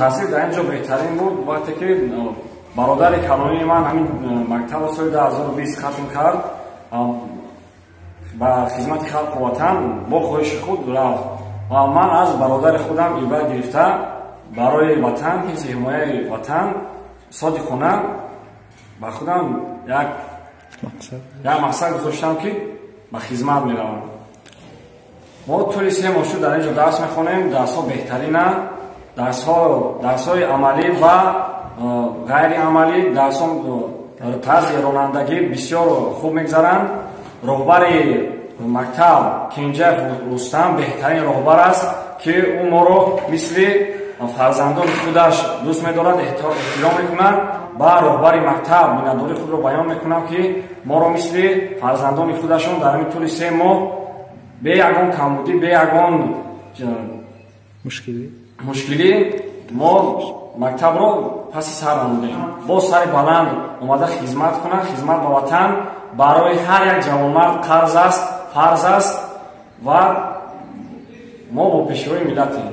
таъсир дар ин ҷо беҳтарин буд вақте ки бародари калонии ман ҳамин мактабро соли 2020 хатм кард, ба хизмати халқу ватан бо хоҳиши худ рафт ва ман аз бародари худам ибра гирифта барои ватан, ҳифзи ҳимояи ватан содиқона ба худам як мақсад гузоштам ки ба хизмат меравам. мо тӯли 3 моҳ шуд дар ин ҷо дарс мехонем. дарсҳо беҳтаринанд, дарсҳои амалӣ ва ғайриамалӣ, тарзи ронандагӣ бисёр хуб мегзаранд. роҳбари мактаб Кенҷаев Рустам беҳтарин роҳбар аст ки ӯ моро мисли фарзандони худаш дӯст медорад, эҳтиром мекунад. ба роҳбари мактаб миннатдории худро баён мекунам ки моро мисли фарзандони худашон дар ҳамин тӯли 3 моҳ бе ягон камбудӣ, бе ягон мушкилӣ мо мактабро паси сар намудем. бо сари баланд омада хизмат кунад. хизмат ба ватан барои ҳар як ҷавонмард қарз аст, фарз аст ва мо бо пешвои миллатем.